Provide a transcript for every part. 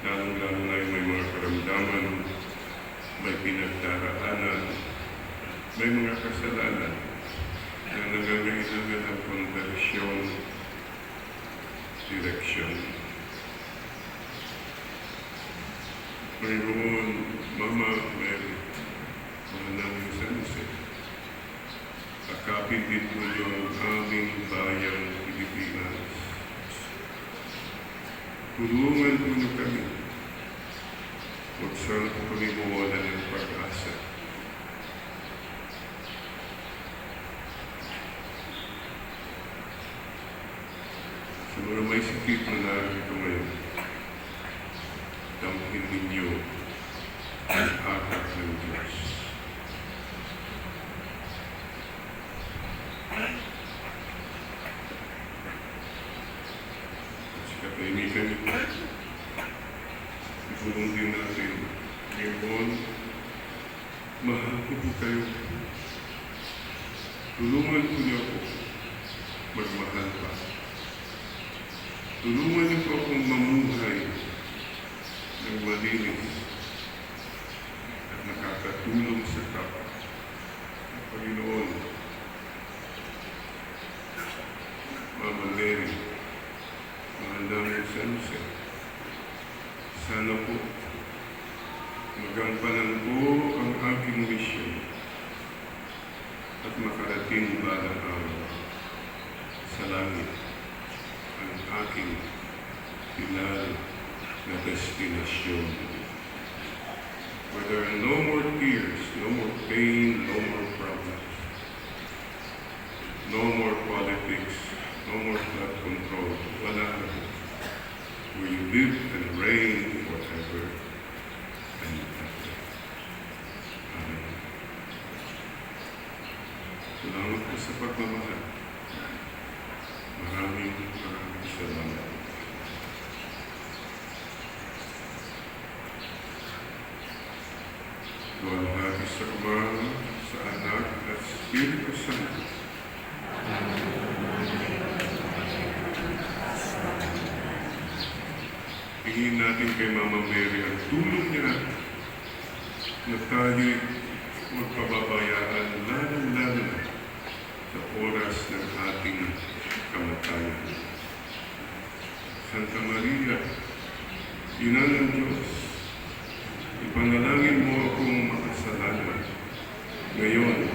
lalong-lalo na yung may mga karamdaman, may pinagdaraanan, may mga kasalanan na nangangailangan ng konversyon, direksyon. Panginoon, Mama Mary, mga namin sa Jose, akapin din po yung aming bayang Pilipinas. Tulungan po niyo kami. Huwag saan po kami mawala ng pag-asa. Sa mga may sakit na narito ngayon, damhin ninyo ang atak ng Diyos. Katahimikan niyo po. Ipunong din natin, Ngayon, mahal ko po kayo. Tulungan po niyo ako magmahal pa. Tulungan niyo po akong mamuhay ng malinis at nakakatulong sa kapwa. Panginoon, Mama Mary, mahal namin sa Jose, sana po magampanan po ang aking misyon at makarating balang araw sa langit ang aking final na destinasyon. Where there are no more tears, no more pain, no more problems, no more politics, no more blood control. Wala na po. Where you live and reign forever and ever. Amen. Salamat po sa pagmamahal. Maraming salamat. Luwalhati sa Ama, sa Anak, at sa Espiritu Santo. Hingin natin kay Mama Mary ang tulong niya na tayo'y magpababayaan lalong-lalo na sa oras ng ating kamatayan. Santa Maria, Ina ng Diyos, ipanalangin mo akong makasalanan ngayon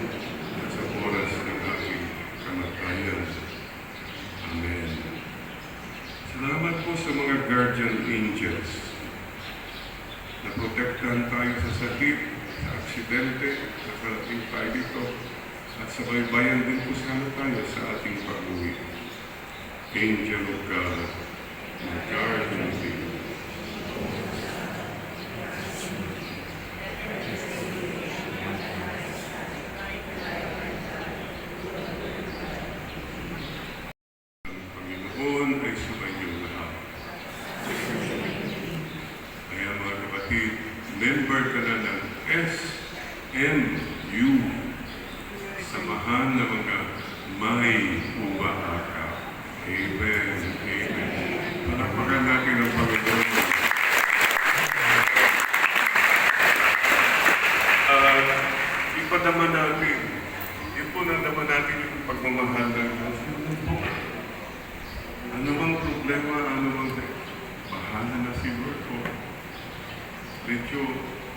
at sa oras ng aking kamatayan. Amen. Salamat po sa mga guardian angels na protektahan tayo sa sakit, sa aksidente, sa kalating tayo dito, at sa baybayan din po sana tayo sa ating pag-uwi. Angel of God, my guardian angel. Member ka na ng SMU, Samahan ng mga May Umaaka. Amen. Amen. Panapakan natin ang Panginoon. Ipadama natin, ipunadama natin yung pagmamahal ng Diyos. Ano bang problema, ano bang bahala na si Lord ko? Medyo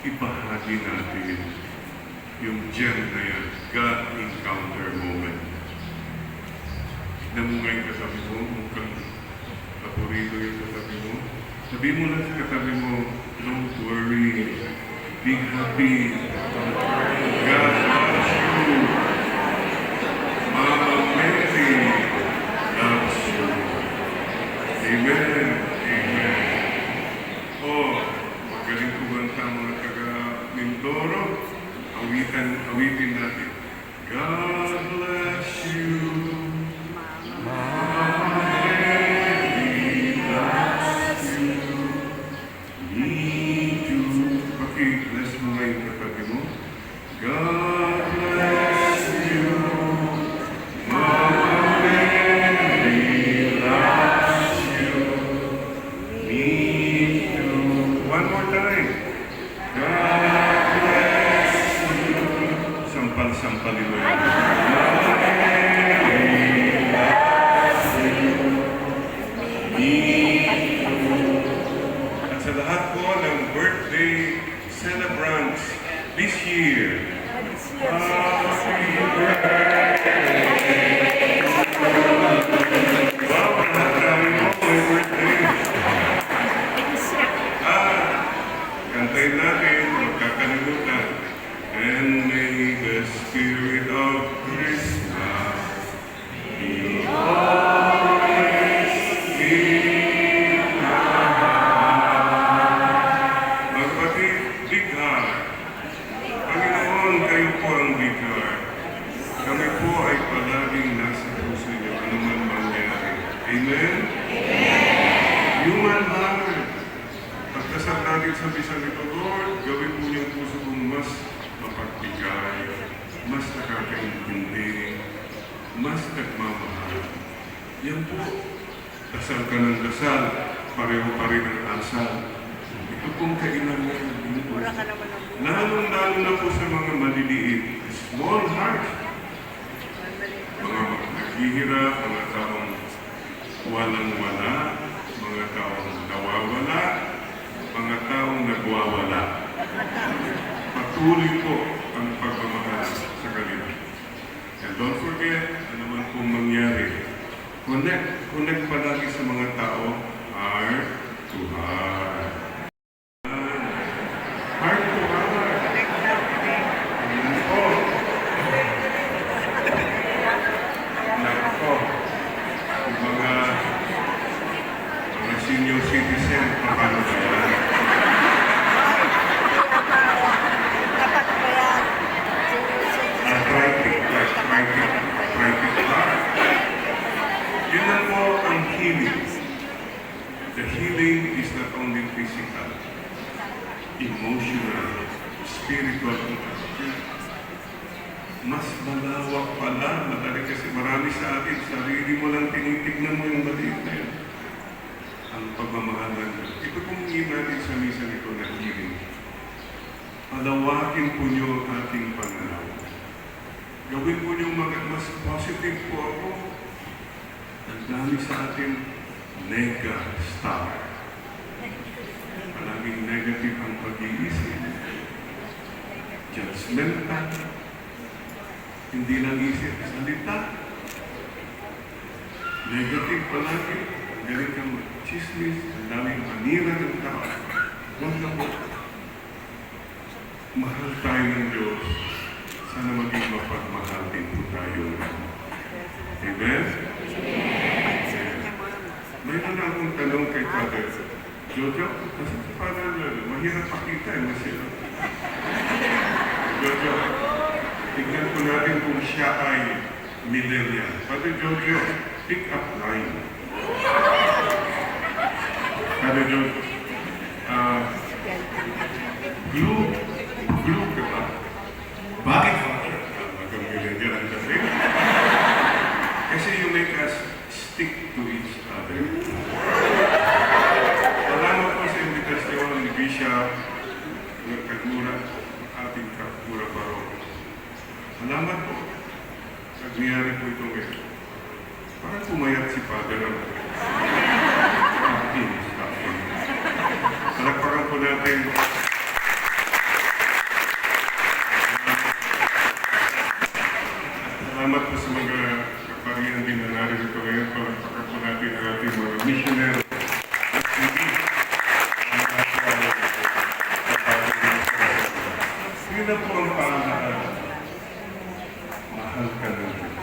ibahagi natin yung gem na yan, God encounter moment. Tignan mo ngayon katabi mo, mukhang paborito yung katabi mo. Sabi mo lang sa katabi mo, don't worry, be happy, God loves you. Mama Mary loves you. Amen. Amen. Galing kumanta mga taga-Mindoro, awitin natin. God bless you, Mama Mary loves you, me too. Bless mo ngayon katabi mo. God bless you, Mama Mary loves you, me too. Panginoon. At sa lahat po ng birthday celebrants this year, happy birthday! Wow, marami po may birthday. Kantayin natin, magkakalimutan. And may the spirit of Christmas be always in our heart. Mga kapatid, big heart. Panginoon, kayo po ang big heart. Kami po ay palaging nasa puso niyo, anuman mangyari. Amen? Human heart. Pagkasal natin sa bisan nito, Lord, gawin po niyong puso kong mas mapagbigay, mas nakakaintindi, mas nagmamahal. Yan po, dasal ka ng dasal, pareho pa rin ang asal. Ito pong kailangan ng Diyos. Lalong-lalo na po sa mga maliliit, small heart. Mga naghihirap, mga taong walang-wala, mga taong nawawala, mga taong nagwawala. Patuloy po ang pagmamahal sa kanila. And don't forget, ano man pong mangyari, connect palagi sa mga tao, heart to heart. Heart to heart. Ayan po. Nako. Yung mga senior citizen, paano ba yan? Yun lang po ang healing. The healing is not only physical, emotional, spiritual. Mas malawak pala, madali kasi marami sa atin, sarili mo lang tinitignan mo yung maliit na yun. Ang pagmamahal ng Diyos. Ito pong natin sa misa nito na healing. Palawakin po niyo ang ating pananaw. Gawin po niyo mas positive po ako. Ang dami sa atin, nega-star. Palaging negative ang pag-iisip. Judgmental. Hindi lang isip, salita. Negative palagi. Galing kang chismis, ang daming manira ng tao. Huwag na po. Mahal tayo ng Diyos. Sana maging mapagmahal din po tayo. Amen? Mayroon na akong tanong kay Father Jojo. Kasi si Father Jojo, mahirap pakita eh, masira. Jojo, tignan po natin kung siya ay millennial. Father Jojo, pick up line. Father Jojo, blue ka ba? Bakit, Father? Magang millennial ang dating. Kasi you make us stick to each other. Salamat po sa invitasyon ni Bishop Kagura, ating Kagura Baroko. Salamat po. Nagniyari po ito ngayon. Parang pumayat si Father ang ating kapon. Palagpakan po natin. Salamat po sa mga kaparihan din na narito ngayon. Palagpakan po natin ang ating mga missionary. Hindi na po ang pangalaman. Mahal ka ng Diyos.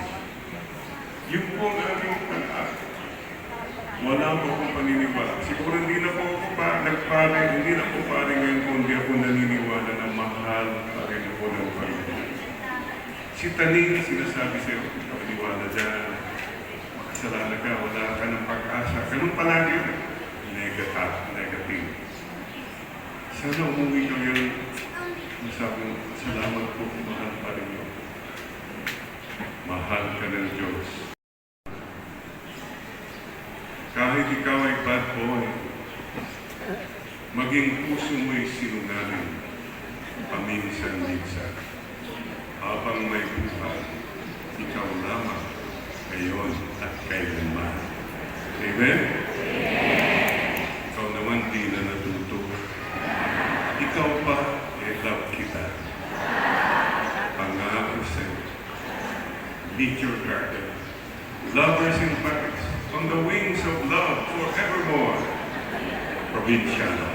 Yung po ang aking pag-aaral. Wala po akong paniniwala. Siguro hindi na po ako nagpare, hindi na po pare ngayon kung hindi ako naniniwala na mahal pa rin ako ng Panginoon. Si Taning, sinasabi sa'yo, paniwala dyan, makasalanan ka, wala ka ng pag-asa. Ganun palagi yun. Negative. Sana umuwi ka ngayon, masabi mo, salamat po, mahal pa rin yun. Mahal ka ng Diyos. Kahit ikaw ay bad boy, maging puso mo'y sinungaling, paminsan-minsan. habang may buhay, ikaw lamang, ngayon at kailanman. Amen? Ikaw naman di na natuto. Ikaw pa, love kita. Pangako sa'yo. Meet your garden. Lovers in Paris, on the wings of love forevermore. Provinciano.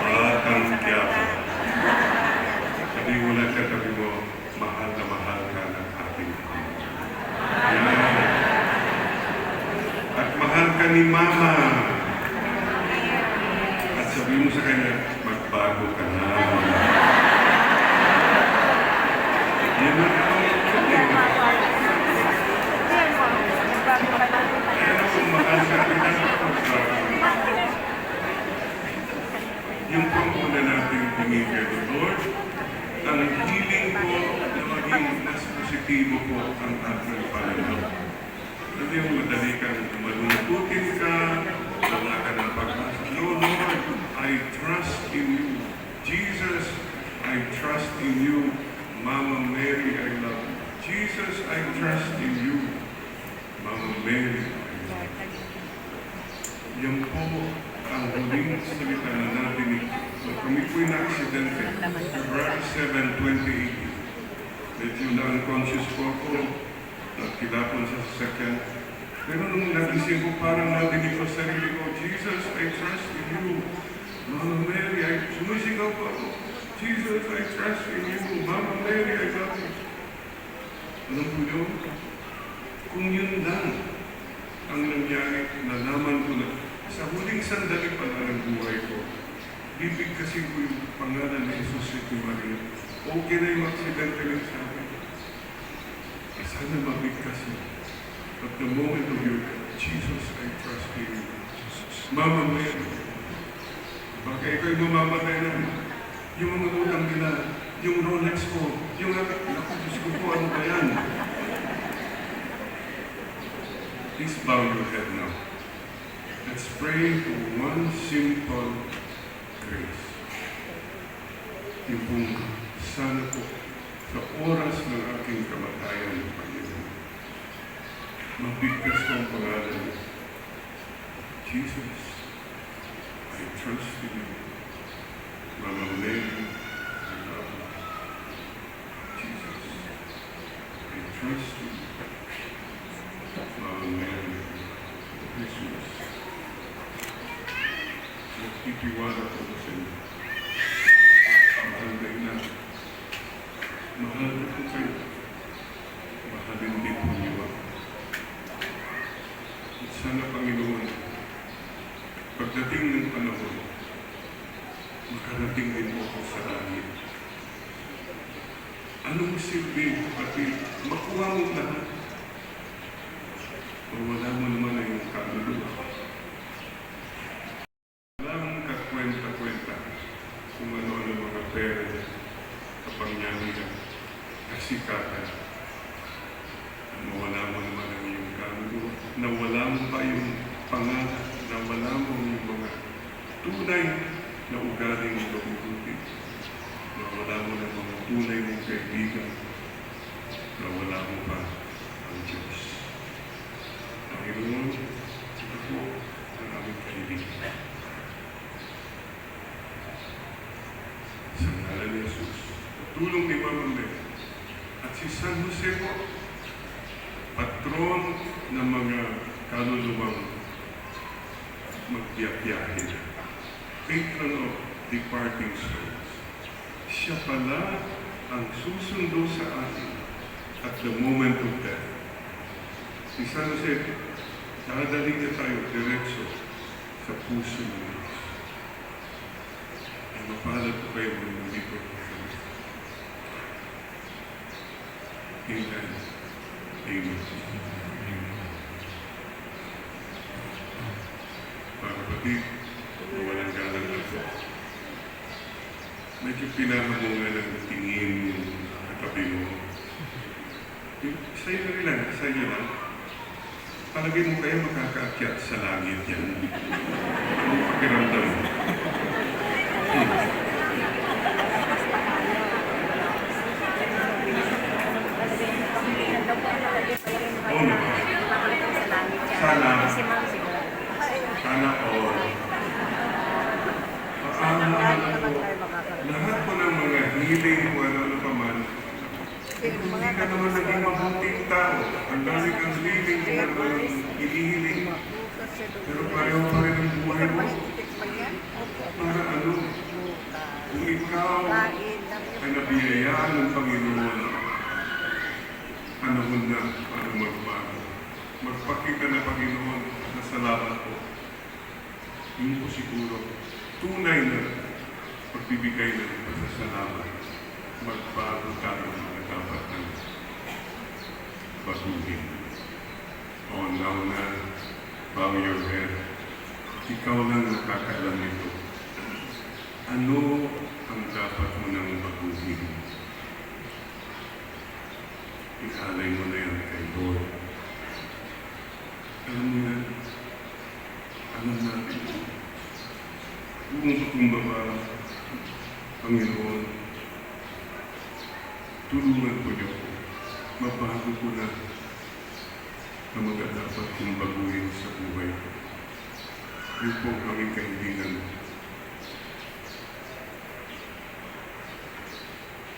Batang Quiapo. Sabi mo lang katabi mo, mahal na mahal ka ng ating Ama. Yan. At mahal ka ni Mama. At sabi mo sa kanya, magbago ka na. Yan na ako. Yung panguna natin tingin kay Lord, ang healing ko na maging mas positibo po ang ating pananaw. Kasi yung madali kang malungkutin ka, wala ka ng pag-asa. No, Lord, I trust in you. Jesus, I trust in you. Mama Mary, I love you. Jesus, I trust in you. Mama Mary, I love you. Yan po ang huling salita na natin. Kami po'y na-aksidente. February 7, 2018. Medyo na-unconscious po ako. Nagkilapon sa sasakyan. Pero nung nagising ko, parang nadinig ko sa sarili ko, Jesus, I trust in you. Mama Mary, sumisigaw po ako. Jesus, I trust in you. Mama Mary, I love you. Alam po yun? Kung yun lang ang nangyari, nalaman ko na sa huling sandali pa na ng buhay ko, bibigkasin ko yung pangalan ni Jesus at ni Maria. Okay na yung aksidente rin sa akin. Sana mabigkas yun. At the moment of your Jesus, I trust in you. Mama Mary, baka ikaw'y mamamatay na yung mga utang nila, yung Rolex ko, yung nakapos ko po, ano ba yan? Please bow your head now. Let's pray for one simple grace. Yung pong sana po sa oras ng aking kamatayan, Panginoon, mabigkas ko ang pangalan. Jesus, I trust in you. Mama Mary, I love you. Jesus, I trust you. Mama Mary, Christmas. Nagtitiwala ko sa inyo. Mahal na ina. Mahal na po kayo. Mahalin din po niyo ako. At sana, Panginoon, pagdating ng panahon, makarating din mo ako sa langit. Anong silbi, pati makuha mo lahat? O wala mo naman na yung kaluluwa. Walang kakwenta-kwenta kung ano-ano mga pera, kapangyarihan, kasikatan. Nawala mo naman ang iyong kaluluwa. Nawala mo pa yung pangalan. Nawala mo yung mga tunay na ugaling ng mabubuti. Nawala mo ng mga tunay mong kaibigan. Nawala mo pa ang Diyos. Panginoon, ito po ang aming kaibigan. Sa ngalan ni Jesus, tulong ni Mama Mary at si San Jose po, patron ng mga kaluluwang magbiyabiyahin, patron of departing souls. Siya pala ang susundo sa atin at the moment of death. Si San Jose, dadali niya tayo diretso sa puso ng Diyos. Ay mapalad po kayo ng nandito. Amen. Amen. Mga kapatid, walang galang na po. Medyo pinahamungan ng tingin yung katabi mo. Sa'yo na rin lang, sa'yo lang. Palagay mo kayo makakaakyat sa langit yan. Anong pakiramdam mo? Sana all. Paalaala ko, lahat po ng mga hiling o ano pa man, hindi ka naman naging mabuting tao. Ang dami kang hiling na hinihiling. Pero pareho pa rin ang buhay mo. Para ano? Kung ikaw ay nabiyayaan ng Panginoon, panahon na para magbago. Magpakita na Panginoon na salamat po. Yun po siguro, tunay na pagbibigay na sa salamat. Magbago tayo na dapat ng baguhin. O now na, bow your head. Ikaw lang nakakaalam nito. Ano ang dapat mo nang baguhin? Ialay mo na yan kay Lord. Alam mo yan. Alam natin. Kung baba, Panginoon, tulungan ko niyo. Mabago ko na mga dapat kong baguhin sa buhay ko. Yun po ang aming kahilingan.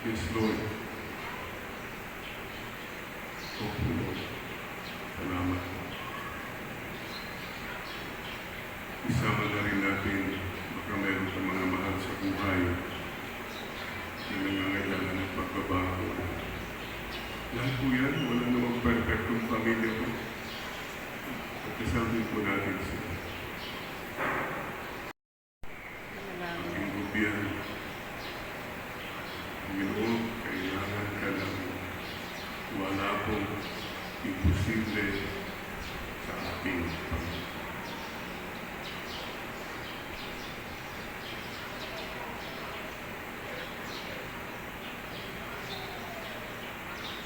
Yes, Lord. Opo, Lord. Salamat po. Isama na rin natin, baka meron sa mga mahal sa buhay na nangangailangan ng pagbabago. Lahat po yan, wala namang perfectong pamilya po. At kasalbin po natin sila. Aking gobyerno, Panginoon, kailangan ka lang. Wala pong imposible sa ating Panginoon.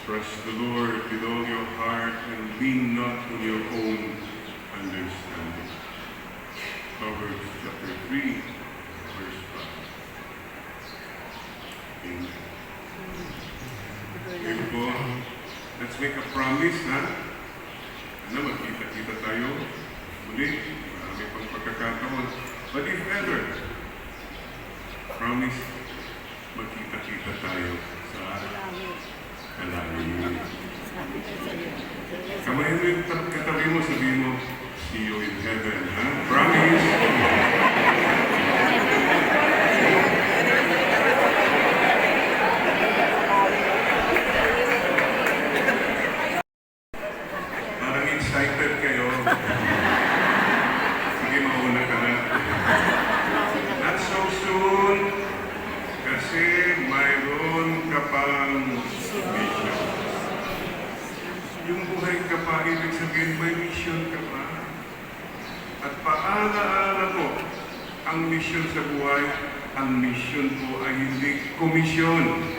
Trust the Lord with all your heart and lean not on your own understanding. Proverbs chapter 3, verse 5. Amen. Okay po, let's make a promise, ha? Ano, magkita-kita tayo. Muli, marami pang pagkakataon. But if ever, promise, magkita-kita tayo sa kalangin. Kamay mo yung katabi mo, sabi mo, see you in heaven, ha? Promise! Parang excited kayo. Sige, mauna ka na. Not so soon, kasi mayroon ka pang mission. Yung buhay ka pa, ibig sabihin may mission ka pa. At paalaala ko, ang mission sa buhay, ang mission po ay hindi komisyon.